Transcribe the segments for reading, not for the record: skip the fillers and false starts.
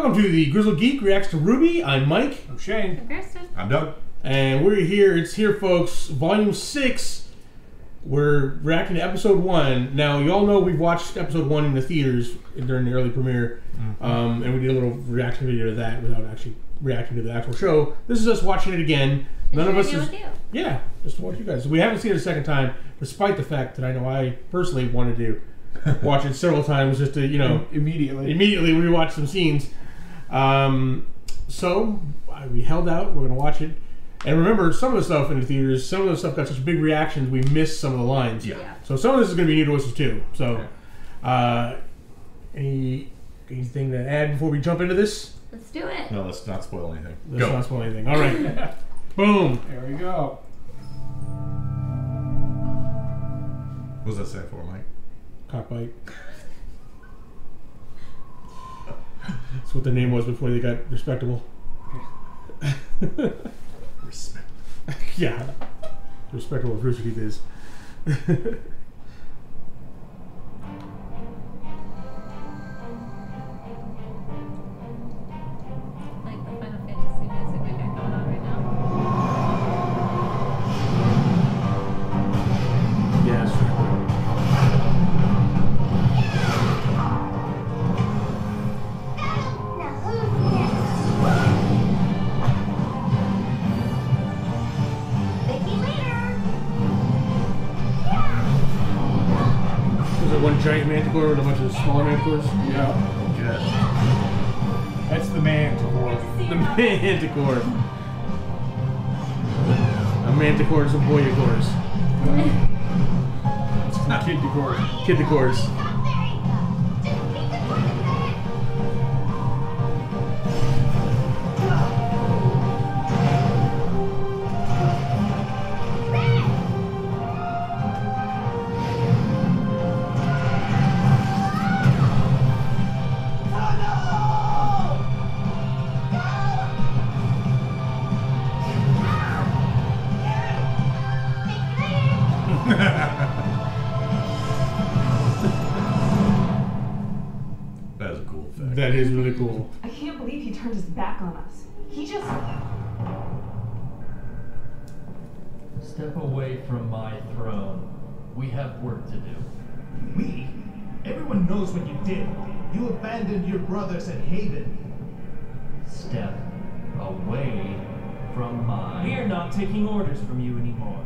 Welcome to the Grizzled Geek Reacts to RWBY. I'm Mike. I'm Shane. I'm Kirsten. I'm Doug. And we're here. It's here, folks. Volume 6. We're reacting to episode 1. Now, you all know we've watched episode 1 in the theaters during the early premiere. And we did a little reaction video to that without actually reacting to the actual show. This is us watching it again. None of us is... Yeah, just to watch you guys. We haven't seen it a second time, despite the fact that I know I personally wanted to watch it several times just to, you know... Immediately rewatch some scenes. So, we held out. We're going to watch it. And remember, some of the stuff in the theaters, some of the stuff got such big reactions, we missed some of the lines. Yeah. So some of this is going to be new to us too. So, anything to add before we jump into this? Let's do it. No, let's not spoil anything. Let's not spoil anything. All right. Boom. There we go. What does that stand for, Mike? Cockbite. That's what the name was before they got respectable. Respect. Yeah. Respectable as Rooster Teeth is. Like the Final Fantasy music we got going on right now. Yeah, that's one giant manticore and a bunch of smaller manticores? Yeah. Good. That's the manticore. The manticore. A manticore and some boyacores. Kid-decor. Kid-decores. That is a cool effect. That is really cool. I can't believe he turned his back on us. He just... Step away from my throne. We have work to do. We? Everyone knows what you did. You abandoned your brothers at Haven. Step away from mine. We are not taking orders from you anymore.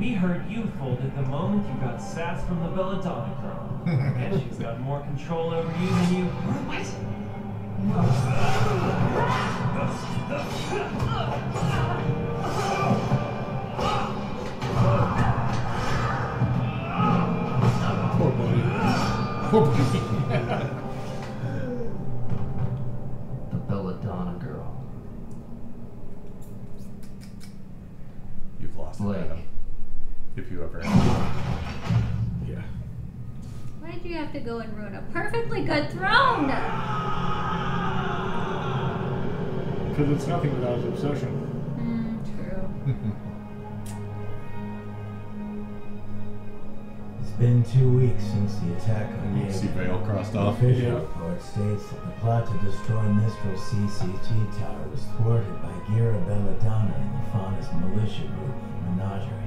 We heard you folded the moment you got sassed from the Belladonna girl. And she's got more control over you than you... What? Poor buddy. Poor buddy. The Belladonna girl. You've lost it, Blake. Adam. If you ever have. Yeah. Why did you have to go and ruin a perfectly good throne? Because it's nothing without his obsession. True. It's been 2 weeks since the attack on You see Haven. Vale crossed off. The official Yeah. report states that the plot to destroy Mistral CCT Tower was thwarted by Gira Belladonna and the Faunus militia group Menagerie.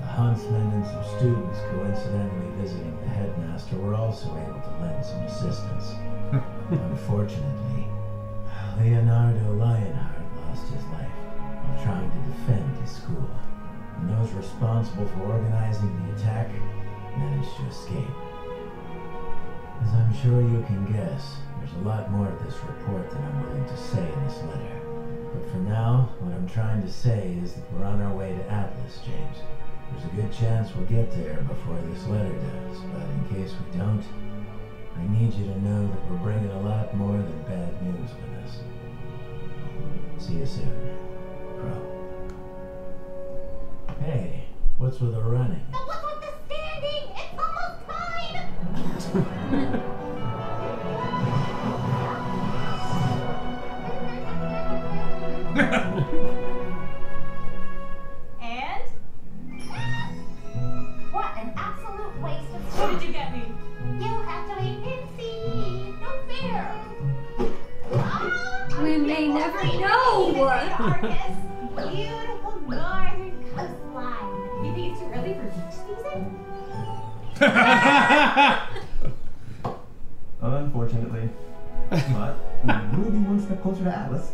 The huntsmen and some students coincidentally visiting the headmaster were also able to lend some assistance. Unfortunately, Leonardo Lionheart lost his life while trying to defend his school, and those responsible for organizing the attack managed to escape. As I'm sure you can guess, there's a lot more to this report than I'm willing to say in this letter. But for now, what I'm trying to say is that we're on our way to Atlas, James. There's a good chance we'll get there before this letter does, but in case we don't, I need you to know that we're bringing a lot more than bad news with us. See you soon, Crow. Hey, what's with the running? What's with the standing? It's almost time! And? What an absolute waste of time. What did you get me? You have to wait and see. No fair. Ah! No! Arcus, beautiful northern coastline. You think it's too early for beach season? Unfortunately. But we'll be one step closer to Atlas.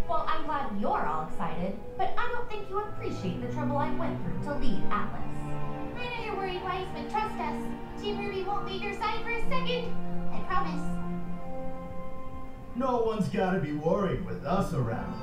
Well, I'm glad you're all excited, but I don't think you appreciate the trouble I went through to leave Atlas. I know you're worried, Weiss, but trust us. Team RWBY won't leave your side for a second. I promise. No one's gotta be worried with us around.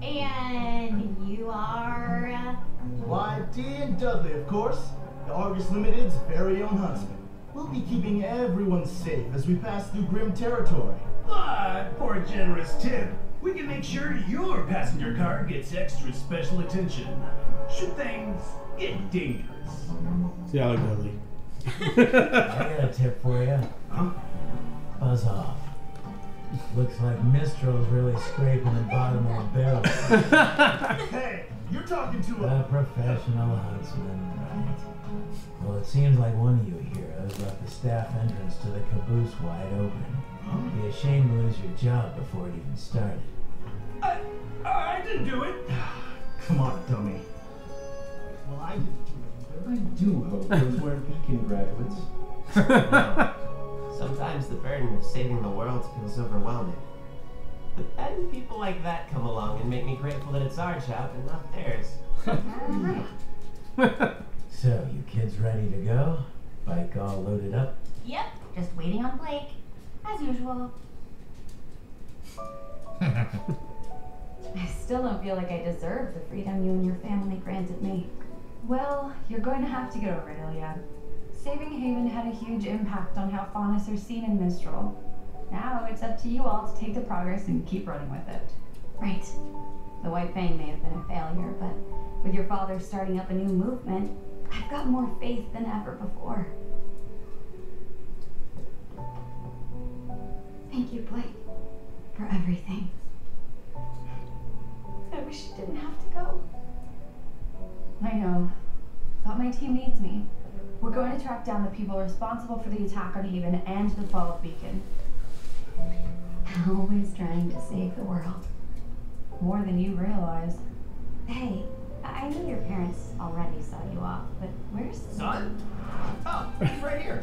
And you are... Why, Dee and Dudley, of course. The Argus Limited's very own huntsman. We'll be keeping everyone safe as we pass through grim territory. But for a generous tip, we can make sure your passenger car gets extra special attention should things get dangerous. See, I like Dudley. I got a tip for you. Huh? Buzz off. Looks like Mistral's really scraping the bottom of the barrel. Hey, you're talking to A a... professional huntsman, right? Well, it seems like one of you heroes left the staff entrance to the caboose wide open. You'd be ashamed to lose your job before it even started. I didn't do it. Come on, dummy. Well, I didn't do it. I do hope those weren't Beacon graduates. Sometimes the burden of saving the world feels overwhelming. But then people like that come along and make me grateful that it's our job and not theirs. So, you kids ready to go? Bike all loaded up? Yep, just waiting on Blake. As usual. I still don't feel like I deserve the freedom you and your family granted me. Well, you're going to have to get over it, Ilya. Saving Haven had a huge impact on how Faunus are seen in Mistral. Now it's up to you all to take the progress and keep running with it. Right. The White Fang may have been a failure, but with your father starting up a new movement, I've got more faith than ever before. Thank you, Blake, for everything. I wish you didn't have to go. I know, but my team needs me. We're going to track down the people responsible for the attack on Haven and the fall of Beacon. Always trying to save the world. More than you realize. Hey, I knew your parents already saw you off, but where's... Son? Oh, he's right here.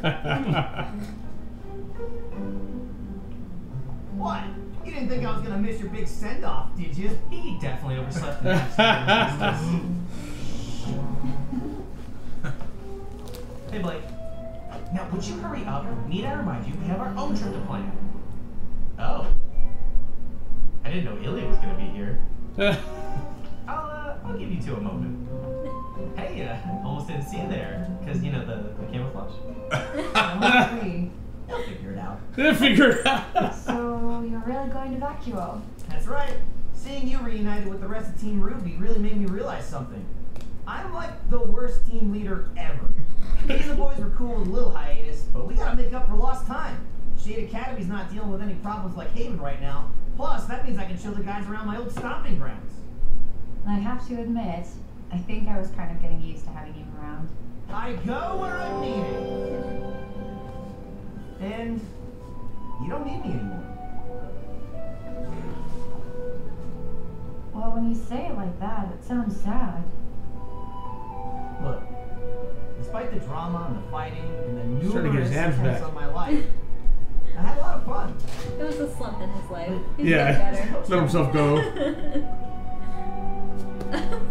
What? You didn't think I was gonna miss your big send-off, did you? He definitely overslept the next time. Hey, Blake. Now, would you hurry up? Need I remind you, we have our own trip to plan. Oh. I didn't know Ilya was gonna be here. I'll give you two a moment. Hey, almost didn't see you there. Because, you know, the camouflage. I'm free. They'll figure it out. They'll figure it out. So, you're really going to Vacuo? That's right. Seeing you reunited with the rest of Team RWBY really made me realize something. I'm like the worst team leader ever. Me and the boys were cool with a little hiatus, but we gotta make up for lost time. Shade Academy's not dealing with any problems like Haven right now. Plus, that means I can show the guys around my old stomping grounds. I have to admit, I think I was kind of getting used to having you around. I go where I'm needed. And you don't need me anymore. Well, when you say it like that, it sounds sad. Look, despite the drama and the fighting and the Starting to get numerous his abs attempts back. on my life, I had a lot of fun. It was a slump in his life. He's Yeah, getting better. let himself go.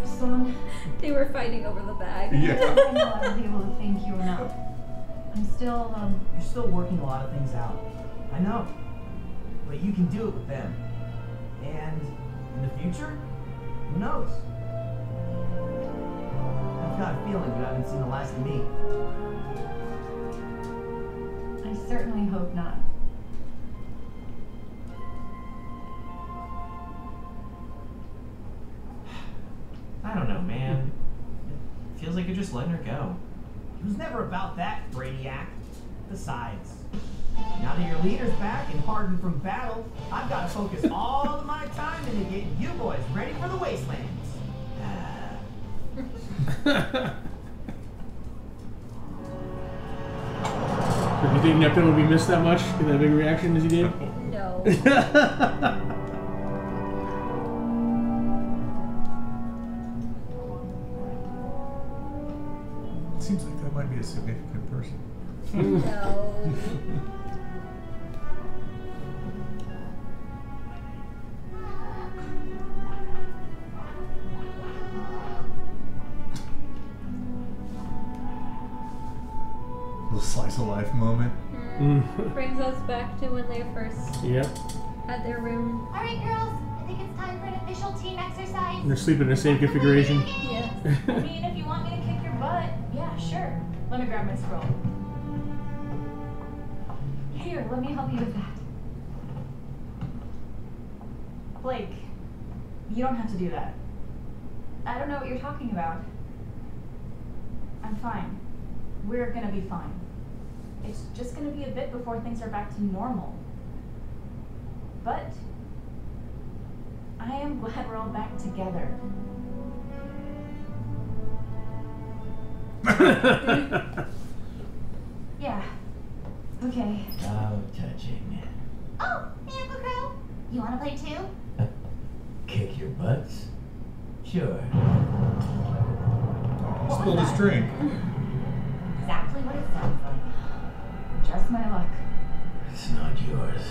Son, They were fighting over the bag. I don't know I will be able to thank you enough. I'm still, You're still working a lot of things out. I know. But you can do it with them. And in the future, who knows? I've got a feeling you haven't seen the last of me. I certainly hope not. I don't know, man. It feels like you're just letting her go. It was never about that, Brainiac. Besides, now that your leader's back and hardened from battle, I've got to focus all of my time into getting you boys ready for the wastelands. Do you think Neptune would be missed that much? Get that big reaction as he did? No. No. Seems like that might be a significant person. No. Little slice of life moment. Brings us back to when they first Yep. had their room. All right, girls. I think it's time for an official team exercise. They're sleeping in the same configuration. Yeah. I mean, if you want me to kick your butt, yeah, sure. Let me grab my scroll. Here, let me help you with that. Blake, you don't have to do that. I don't know what you're talking about. I'm fine. We're gonna be fine. It's just gonna be a bit before things are back to normal. But I am glad we're all back together. Yeah. Okay. How touching. Oh, hey, Uncle Crow. You want to play too? Kick your butts? Sure. Spilled his drink. Exactly what it sounds like. Just my luck. It's not yours.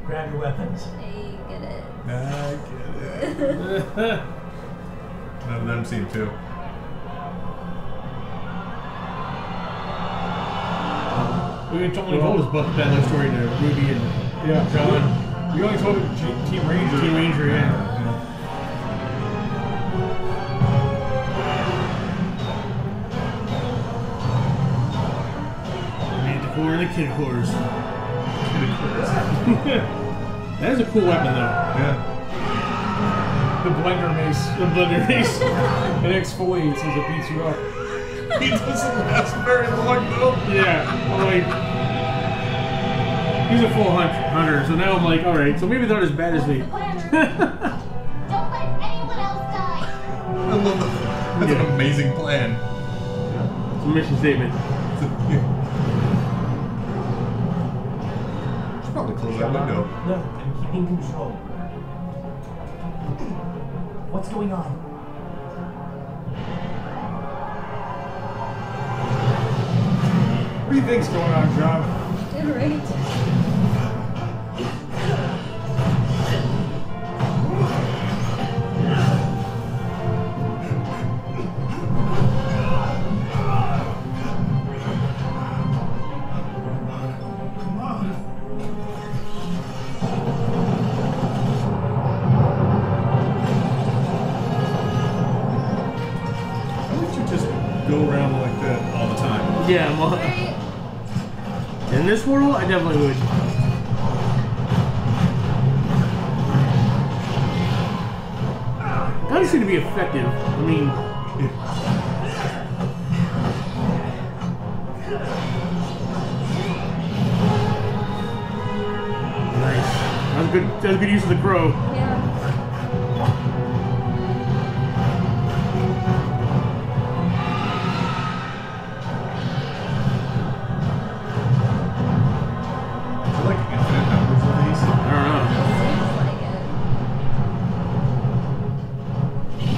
Grab your weapons. Hey, get it. I get it. None of them seem to. We only told us that love story to Ruby and John. We only told it to Team Ranger. Team Ranger, yeah. Manticore and the Kid Horse. That is a cool weapon, though. Yeah. The blender mace. The blender mace. It exfoliates as it beats you up. He doesn't last very long, though. Yeah. I'm like, he's a full hunter, so now I'm like, alright, so maybe they're not as bad as they. Don't let anyone else die. I love that. That's an amazing plan. It's a mission statement. Should probably close that window. No, I'm keeping control. What's going on? What do you think's going on, John? Right. Go around like that all the time. Yeah, well, in this world, I definitely would. Guns seem to be effective. I mean, nice. That was good. That was good use of the crow. Yeah.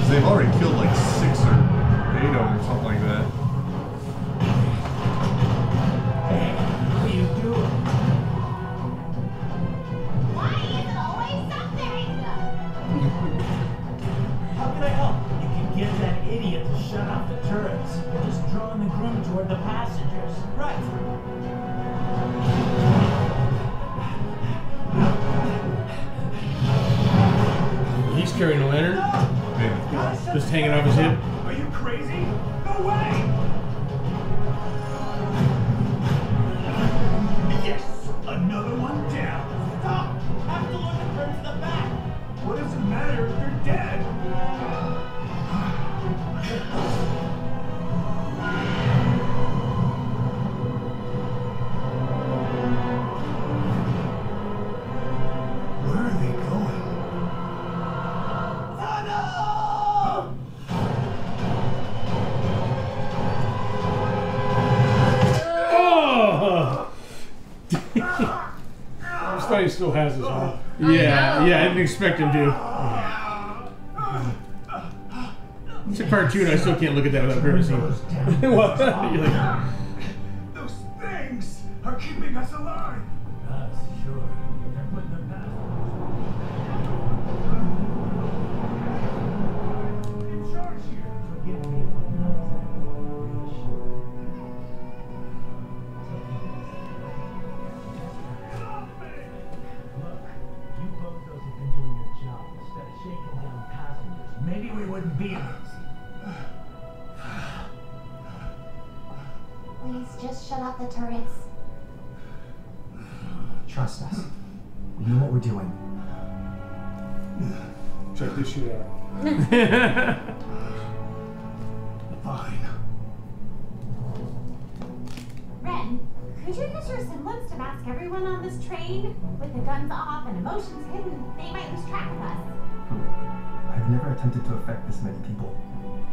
They've already killed like 6 or 8 of them or something like that. Hey, what are you doing? Why is it always something? How can I help? You can get that idiot to shut off the turrets. You're just drawing the groom toward the passengers. Right. He's carrying a lantern. Yeah. Just hanging off his hip. Are you crazy? No way! Yes! Another one down! Stop! Have to look at her to the back. What does it matter if they're dead? Where are they going? Oh! I'm starting he still has his arm. Yeah, yeah, I didn't expect him to. It's a cartoon, I still can't look at that without grimacing. What? You're like, Those things are keeping us alive. Us, sure. But they're putting them past In charge here. Forgive me if I'm not exactly reassured. Look, you bozos have been doing your job instead of shaking down passengers. Maybe we wouldn't be in this. Please just shut off the turrets. Trust us. We know what we're doing. Check this shit out. Fine. Ren, could you use your semblance to mask everyone on this train? With the guns off and emotions hidden, they might lose track of us. I've never attempted to affect this many people.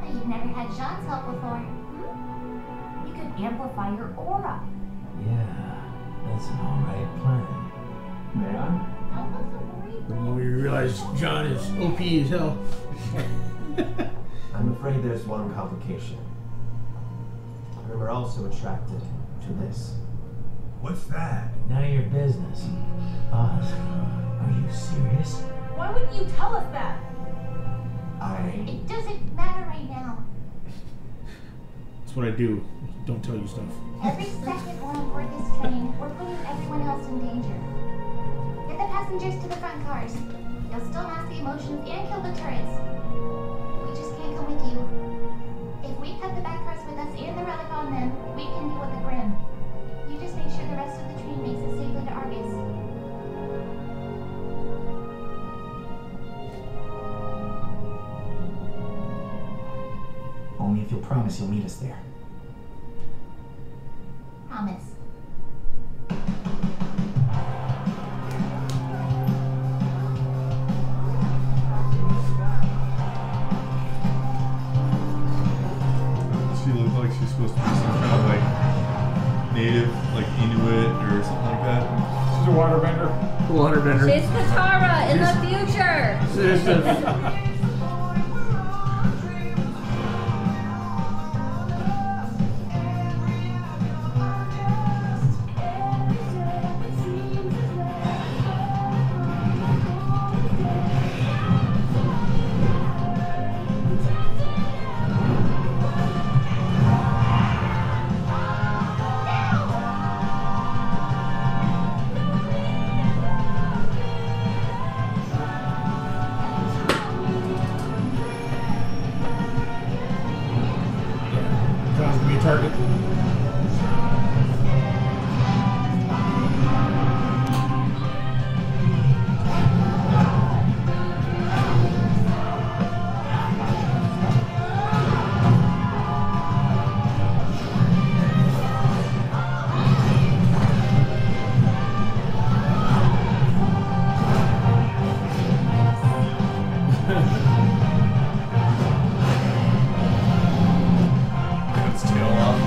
You've never had Jean's help before. You could amplify your aura. Yeah, that's an alright plan. May I? when we realize John is OP as hell. I'm afraid there's one complication. We're also attracted to this. What's that? None of your business. Oz, are you serious? Why wouldn't you tell us that? It doesn't matter right now. That's what I do. Don't tell you stuff. Every second we're on board this train, we're putting everyone else in danger. Get the passengers to the front cars. You'll still mask the emotions and kill the turrets. We just can't come with you. If we cut the back cars with us and the relic on them, we can deal with the Grim. You just make sure the rest of the train makes it safely to Argus. Only if you'll promise you'll meet us there. Promise. She looked like she's supposed to be some kind of like native, like Inuit or something like that. She's a waterbender. Waterbender. She's Katara in the future. John's gonna be a target. Its tail off,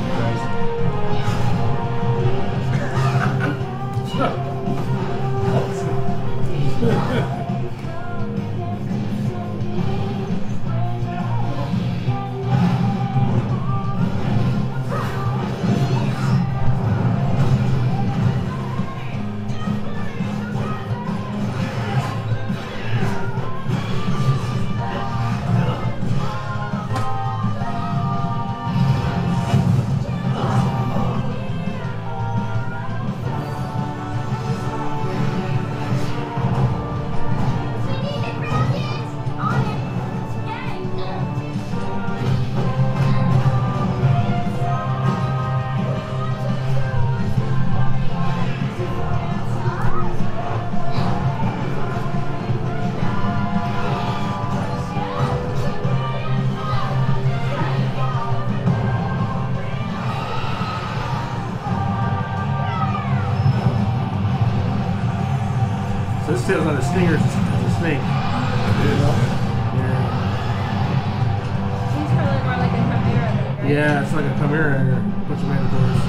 So this tail's not a stinger, it's a snake. She's probably more like a chimera than, right? Yeah, it's like a chimera and a bunch of mandatories.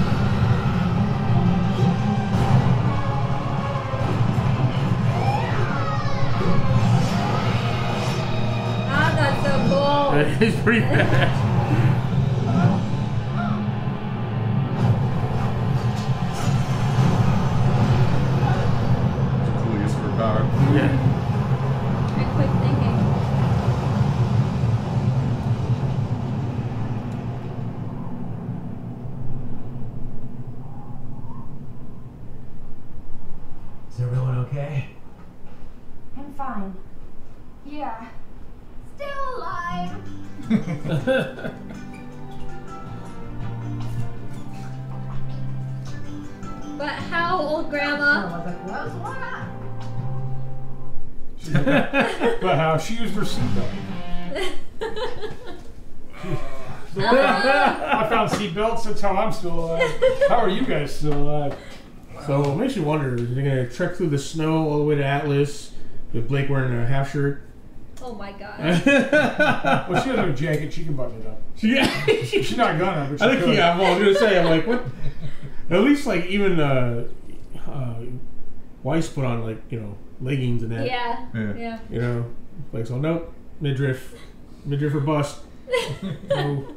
That is pretty bad. Cool use of her power. Yeah. Very quick thinking. Is everyone okay? I'm fine. Yeah. Still alive. But how old, Grandma? But how she used her seatbelt. I found seatbelts. That's how I'm still alive. How are you guys still alive? So it makes you wonder, is they going to trek through the snow all the way to Atlas with Blake wearing a half shirt? Oh my god. Well, she has her jacket. She can button it up. She's not gonna, but she I think, could. yeah, I was going to say, I'm like, what? At least, like, even Weiss put on, like, you know, leggings and that. Yeah. You know, like, so nope, midriff or bust. No.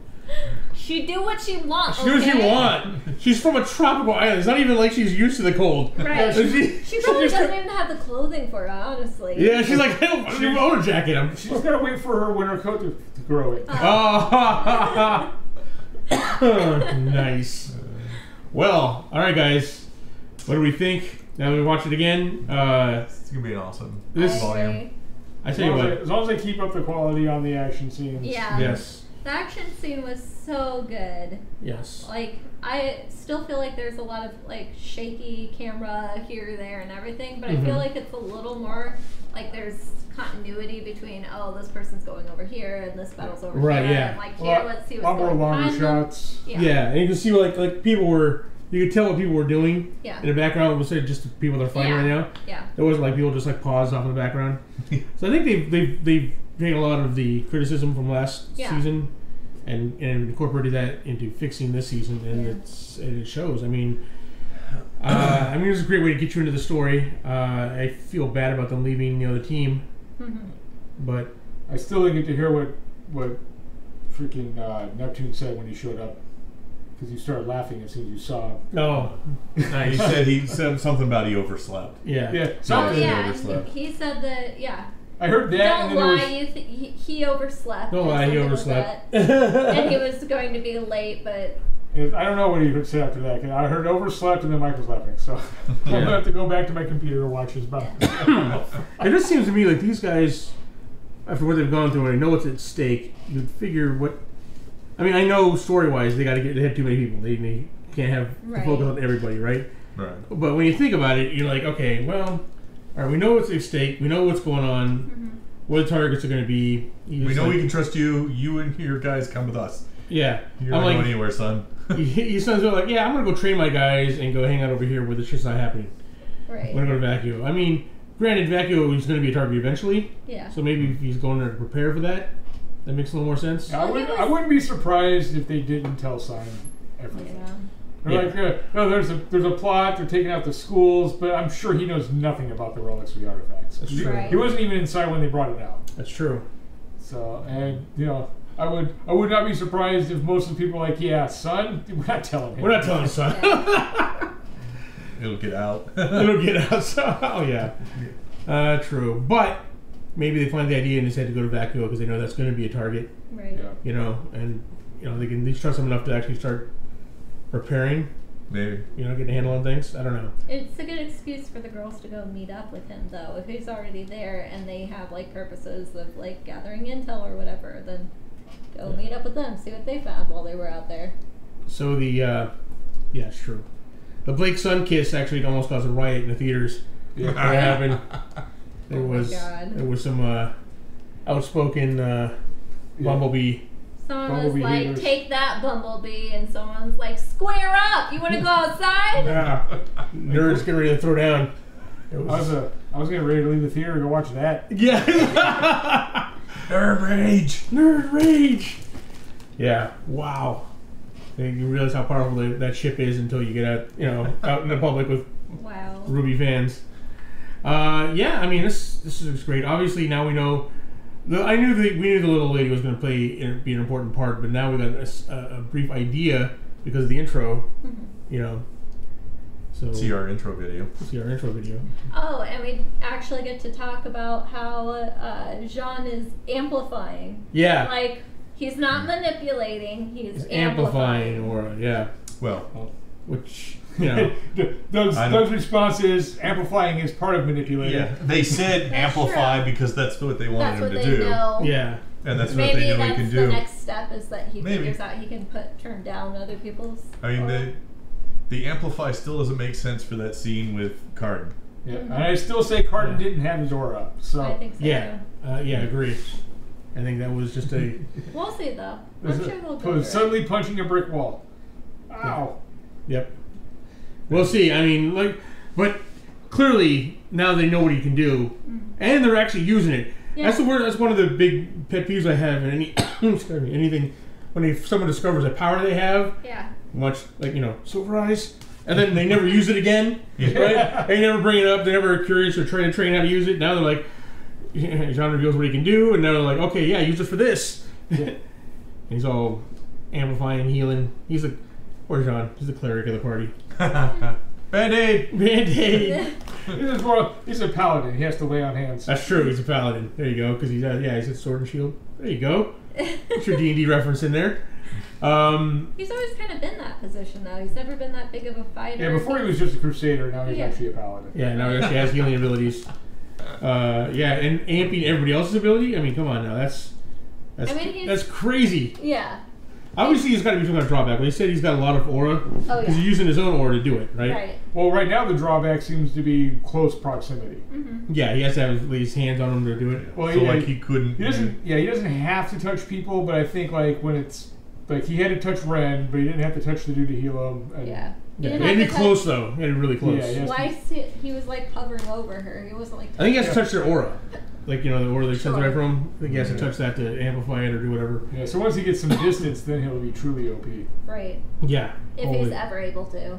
She do what she wants. She do what she want. She's from a tropical island. It's not even like she's used to the cold. Right. She probably just doesn't even have the clothing for it, honestly. Yeah, she's like, hell, she own a jacket. She's gotta wait for her winter coat to grow it. Oh. Nice. Well, all right, guys. What do we think? Now that we watch it again, It's gonna be an awesome volume. I tell you what. As long as they keep up the quality on the action scenes. Yeah. Yes. The action scene was so good. Yes. Like, I still feel like there's a lot of, like, shaky camera here, there, and everything, but I feel like it's a little more, like, there's continuity between, oh, this person's going over here, and this battle's over here, yeah. and, like, here, let's see what's more going on. longer shots. Yeah. And you can see, like people were, you could tell what people were doing. Yeah. In the background, was just the people that are fighting right now. Yeah. There wasn't, like, people just, like, paused off in the background. So I think they've taken a lot of the criticism from last season and incorporated that into fixing this season, and it shows. I mean, it's a great way to get you into the story. I feel bad about them leaving the team, but I still didn't get to hear what freaking Neptune said when he showed up, because you started laughing as soon as you saw him. No, nice. He said something about he overslept. Yeah. Oh, yeah. He said that, I heard that. Don't lie, he overslept. Don't lie, he overslept. And he was going to be late, but... I don't know what he said after that, because I heard overslept and then Mike was laughing, so I'm going to have to go back to my computer to watch his mouth. It just seems to me like these guys, after what they've gone through and I know what's at stake, you'd figure what... I mean, I know story-wise they have too many people. They can't have to focus on everybody, right? Right. But when you think about it, you're like, okay, well... All right, we know what's at stake. We know what's going on. What the targets are going to be. We know we can trust you. You and your guys come with us. Yeah. You're not going anywhere, son. Your sons are like, yeah, I'm going to go train my guys and go hang out over here where the shit's not happening. Right. I'm going to go to Vacuo. I mean, granted, Vacuo is going to be a target eventually. Yeah. So maybe if he's going there to prepare for that, that makes a little more sense. I wouldn't be surprised if they didn't tell Simon everything. Yeah. They're like, no, there's a plot. They're taking out the schools, but I'm sure he knows nothing about the relics or the artifacts. That's true. Right. He wasn't even inside when they brought it out. That's true. So, and I would not be surprised if most of the people are like, yeah, son, we're not telling him. We're not telling son. It'll get out. It'll get out. So, oh yeah. True. But maybe they find the idea and decide to go to Vacuo because they know that's going to be a target. Right. Yeah. And they can at least trust him enough to actually start preparing. Maybe. Getting a handle on things. I don't know. It's a good excuse for the girls to go meet up with him, though. If he's already there and they have, like, purposes of, like, gathering intel or whatever, then go meet up with them, see what they found while they were out there. So yeah, it's true. The Blake Sun kiss actually almost caused a riot in the theaters. Yeah. What happened? There was God. there was some outspoken Bumblebee. Someone was Bumblebee like, haters. take that, Bumblebee, and someone's like, square up! You want to go outside? Yeah. Nerds getting ready to throw down. I was getting ready to leave the theater and go watch that. Yeah. Nerd rage. Yeah. Wow. You realize how powerful that ship is until you get out in the public with RWBY fans. Yeah. I mean, this is great. Obviously, now we know I knew we knew the little lady was going to be an important part, but now we got a brief idea because of the intro. You know. So see our intro video. Oh, and we actually get to talk about how Jean is amplifying. Yeah. Like, he's not manipulating, he's amplifying Aura, yeah. Well, which, you know. Doug's response is amplifying is part of manipulating. Yeah, they said amplify true. because that's what they wanted him to they do. Know. Yeah. And that's what they know he can do. Maybe the next step is that he figures out he can turn down other people's. I mean, the amplify still doesn't make sense for that scene with Cardin. Yeah, and I still say Cardin didn't have his aura up. So I think so. Yeah, agreed. I think that was just a. We'll see though. I'm sure they'll go. Suddenly punching a brick wall. Ow. Yep. We'll see. I mean, but clearly now they know what he can do, and they're actually using it. Yeah. That's one of the big pet peeves I have in anything when someone discovers a power they have. Yeah. Much like, Silver Eyes, and then they never use it again, right? They never bring it up. They're never curious or trying to train how to use it. Now they're like, Jean reveals what he can do, and now they're like, okay, yeah, use it for this. And he's all amplifying, healing. Where's Jean? He's the cleric of the party. Band-Aid! Band-Aid! He's a paladin. He has to lay on hands. That's true. He's a paladin. There you go. Because he's a sword and shield. There you go. Put your D&D reference in there. He's always kind of been that position, though. He's never been that big of a fighter. Yeah, before he was just a crusader. Now he's actually a paladin. Yeah, now he actually has healing abilities. And amping everybody else's ability. I mean, come on now. That's crazy. Yeah. Obviously, he's got to be some kind of drawback. They said he's got a lot of aura because he's using his own aura to do it, right? Right. Well, right now the drawback seems to be close proximity. Yeah, he has to have his hands on him to do it. Well, so he couldn't. He doesn't. Yeah, he doesn't have to touch people, but I think when it's he had to touch Ren, but he didn't have to touch the dude to heal him. And, he had to be close though. He had to be really close. Yeah, he was hovering over her. He wasn't I think he has to touch their aura. The aura that sends right from him. I think he has to touch that to amplify it or do whatever. Yeah, so once he gets some distance, then he'll be truly OP. Right. Yeah. If he's ever able to.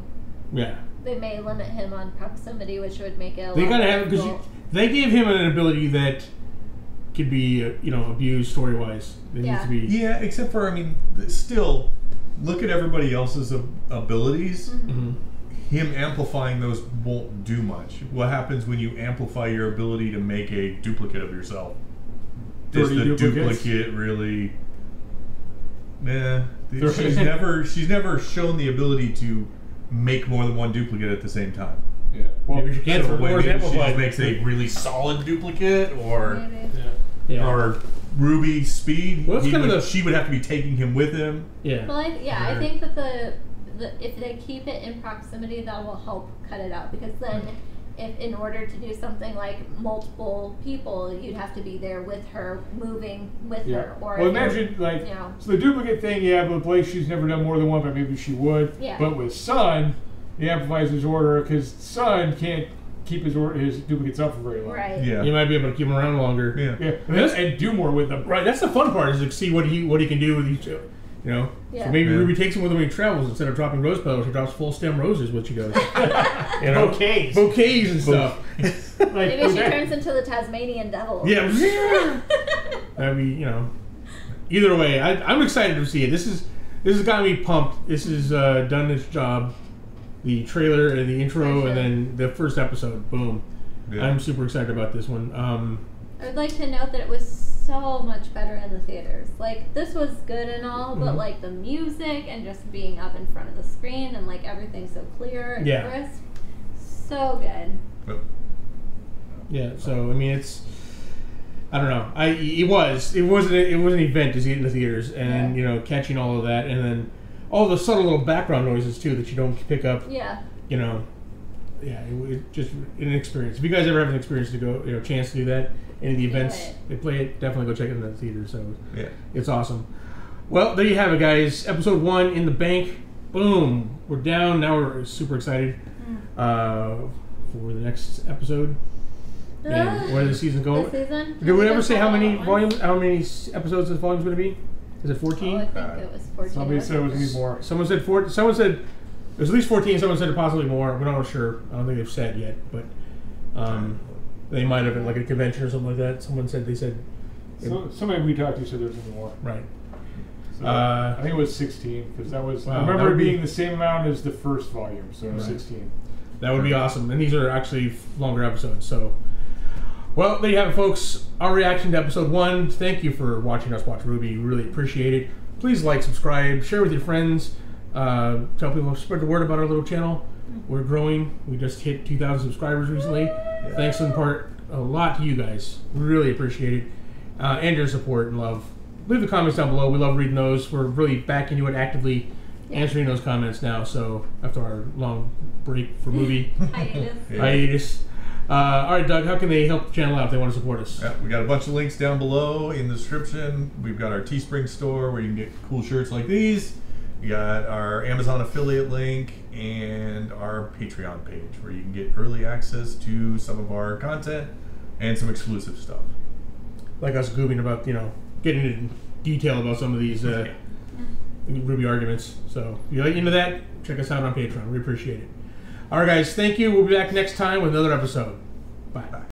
Yeah. They may limit him on proximity, which would make it They gotta have, because they gave him an ability that could be, abused story-wise. It needs to be. Yeah, except for, still, look at everybody else's abilities. Him amplifying those won't do much. What happens when you amplify your ability to make a duplicate of yourself? Is the duplicate really? Nah. She's never shown the ability to make more than one duplicate at the same time. Yeah. Well, maybe she can't. Maybe she just makes a really solid duplicate, or Ruby speed. Well, she would have to be taking him with him. Yeah. Well, I think that if they keep it in proximity, that will help cut it out, because then if in order to do something like multiple people, you'd have to be there with her, moving with her. Or well, imagine so the duplicate thing. Yeah, but Blake, she's never done more than one, but maybe she would. Yeah. But with Sun, he amplifies his order because Sun can't keep his duplicates up for very long. Right. Yeah. You might be able to keep them around longer. Yeah. And do more with them. Right. That's the fun part, is to see what he can do with each. Yeah. So maybe Ruby takes him with him when he travels. Instead of dropping rose petals, she drops full stem roses when she goes. Bouquets and stuff. Maybe she turns into the Tasmanian devil. Yeah. That'd be, Either way, I'm excited to see it. This has got me pumped. This has done its job. The trailer and the intro, and then the first episode. Boom. Yeah. I'm super excited about this one. I would like to note that it was so much better in the theaters. This was good and all, but the music and just being up in front of the screen and everything so clear and crisp, so good. Yeah. So it's. I don't know. It was an event to see it in the theaters, and catching all of that, and then all the subtle little background noises too that you don't pick up. Yeah. It just an experience. If you guys ever have an experience to go, chance to do that, any of the events they play it, definitely go check it in the theater. So it's awesome. Well, there you have it, guys. Episode 1 in the bank. Boom. We're down. Now we're super excited for the next episode. And where the season's going. Did we ever say how many episodes this volume's going to be? Is it 14? Oh, I think it was 14. Somebody said it was going to be more. Someone said it was at least 14. Someone said possibly more. We're not sure. I don't think they've said yet, but they might have been like a convention or something like that. Someone said So somebody we talked to said there's more. Right. So I think it was 16 because that was. I remember it being the same amount as the first volume, so 16. That would be awesome, and these are actually longer episodes. So, well, there you have it, folks. Our reaction to episode 1. Thank you for watching us watch RWBY. Really appreciate it. Please like, subscribe, share with your friends. Tell people, spread the word about our little channel. We're growing. We just hit 2,000 subscribers recently. Yeah. Thanks in part a lot to you guys. We really appreciate it. And your support and love. Leave the comments down below. We love reading those. We're really back into it, actively answering those comments now. So after our long break for movie hiatus. All right, Doug, how can they help the channel out if they want to support us? Yeah, we got a bunch of links down below in the description. We've got our Teespring store where you can get cool shirts like these. We got our Amazon affiliate link and our Patreon page where you can get early access to some of our content and some exclusive stuff. Like us goobing about, getting into detail about some of these RWBY arguments. So if you're into that, check us out on Patreon. We appreciate it. All right, guys, thank you. We'll be back next time with another episode. Bye.